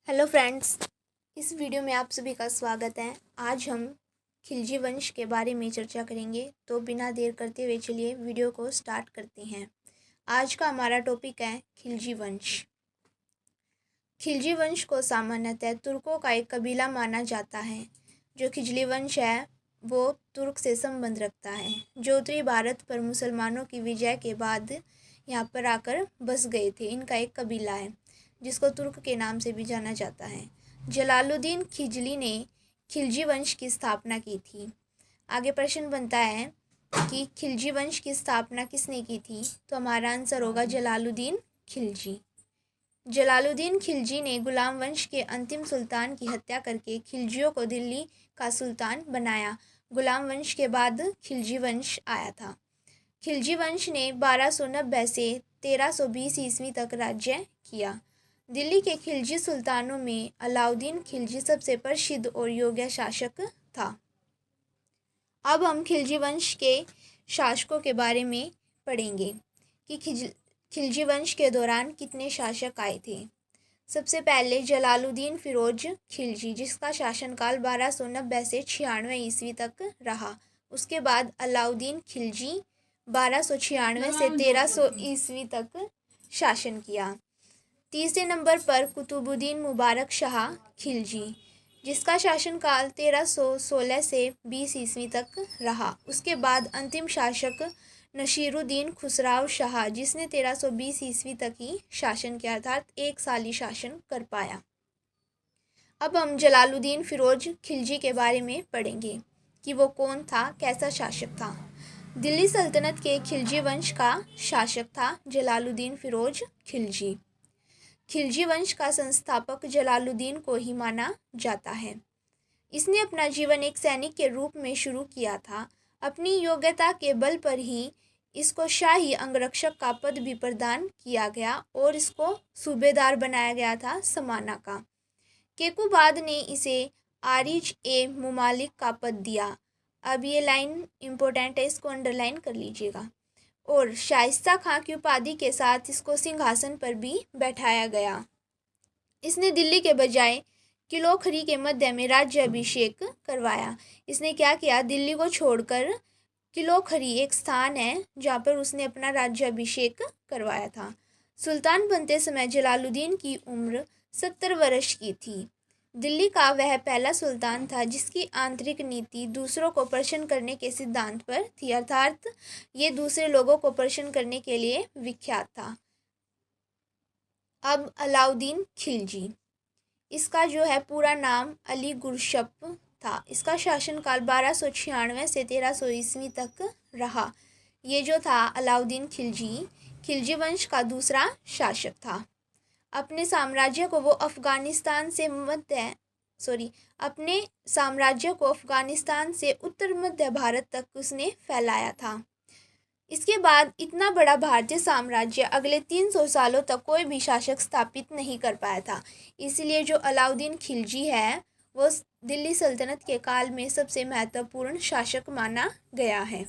Hello friends, इस video में आप सभी का स्वागत है। आज हम खिलजी वंश के बारे में चर्चा करेंगे, तो बिना देर करते हुए चलिए वीडियो को स्टार्ट करते हैं। आज का हमारा टॉपिक है खिलजी वंश। खिलजी वंश को सामान्यतः तुर्कों का एक कबीला माना जाता है। जो खिजली वंश है वो तुर्क से संबंध रखता है, जो उत्तरी भारत पर मुसलमानों की विजय के बाद यहाँ पर आकर बस गए थे। इनका एक कबीला है जिसको तुर्क के नाम से भी जाना जाता है। जलालुद्दीन खिजली ने खिलजी वंश की स्थापना की थी। आगे प्रश्न बनता है कि खिलजी वंश की स्थापना किसने की थी, तो हमारा आंसर होगा जलालुद्दीन खिलजी। जलालुद्दीन खिलजी ने गुलाम वंश के अंतिम सुल्तान की हत्या करके खिलजियों को दिल्ली का सुल्तान बनाया। गुलाम वंश के बाद खिलजी वंश आया था। खिलजी वंश ने 1290 से 1320 ईस्वी तक राज्य किया। दिल्ली के खिलजी सुल्तानों में अलाउद्दीन खिलजी सबसे प्रसिद्ध और योग्य शासक था। अब हम खिलजी वंश के शासकों के बारे में पढ़ेंगे कि खिलजी वंश के दौरान कितने शासक आए थे। सबसे पहले जलालुद्दीन फिरोज खिलजी, जिसका शासनकाल 1290 से 96 ईस्वी तक रहा। उसके बाद अलाउद्दीन खिलजी 1296 से 1300 ईस्वी तक शासन किया। तीसरे नंबर पर कुतुबुद्दीन मुबारक शाह खिलजी, जिसका शासनकाल 1316 से 20 ईस्वी तक रहा। उसके बाद अंतिम शासक नसीरुद्दीन खुसराव शाह, जिसने 1320 ईस्वी तक ही शासन किया, अर्थात एक साल ही शासन कर पाया। अब हम जलालुद्दीन फिरोज खिलजी के बारे में पढ़ेंगे कि वो कौन था, कैसा शासक था। दिल्ली सल्तनत के खिलजी वंश का शासक था जलालुद्दीन फिरोज खिलजी। खिलजी वंश का संस्थापक जलालुद्दीन को ही माना जाता है। इसने अपना जीवन एक सैनिक के रूप में शुरू किया था। अपनी योग्यता के बल पर ही इसको शाही अंगरक्षक का पद भी प्रदान किया गया और इसको सूबेदार बनाया गया था समाना का। केकुबाद ने इसे आरिज ए मुमालिक का पद दिया। अब ये लाइन इम्पोर्टेंट है, इसको अंडरलाइन कर लीजिएगा। और शाइस्ता खां की उपाधि के साथ इसको सिंहासन पर भी बैठाया गया। इसने दिल्ली के बजाय किलोखरी के मध्य में राज्य अभिषेक करवाया। इसने क्या किया, दिल्ली को छोड़कर किलोखरी एक स्थान है जहाँ पर उसने अपना राज्य अभिषेक करवाया था। सुल्तान बनते समय जलालुद्दीन की उम्र 70 वर्ष की थी। दिल्ली का वह पहला सुल्तान था जिसकी आंतरिक नीति दूसरों को प्रसन्न करने के सिद्धांत पर थी, अर्थात ये दूसरे लोगों को प्रसन्न करने के लिए विख्यात था। अब अलाउद्दीन खिलजी, इसका जो है पूरा नाम अली गुरशप था। इसका शासनकाल 1296 से 1300 ईस्वी तक रहा। ये जो था अलाउद्दीन खिलजी, खिलजी वंश का दूसरा शासक था। अपने साम्राज्य को अफगानिस्तान से उत्तर मध्य भारत तक उसने फैलाया था। इसके बाद इतना बड़ा भारतीय साम्राज्य अगले 300 सालों तक कोई भी शासक स्थापित नहीं कर पाया था। इसलिए जो अलाउद्दीन खिलजी है वो दिल्ली सल्तनत के काल में सबसे महत्वपूर्ण शासक माना गया है।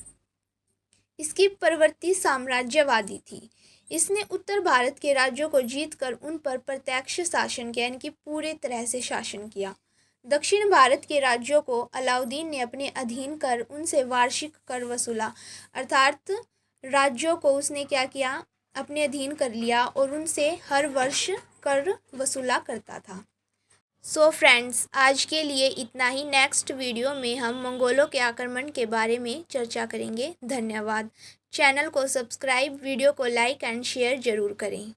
इसकी प्रवृत्ति साम्राज्यवादी थी। इसने उत्तर भारत के राज्यों को जीतकर उन पर प्रत्यक्ष शासन किया, यानी कि पूरे तरह से शासन किया। दक्षिण भारत के राज्यों को अलाउद्दीन ने अपने अधीन कर उनसे वार्षिक कर वसूला, अर्थात राज्यों को उसने क्या किया, अपने अधीन कर लिया और उनसे हर वर्ष कर वसूला करता था। सो फ्रेंड्स, आज के लिए इतना ही। नेक्स्ट वीडियो में हम मंगोलों के आक्रमण के बारे में चर्चा करेंगे। धन्यवाद। चैनल को सब्सक्राइब, वीडियो को लाइक एंड शेयर ज़रूर करें।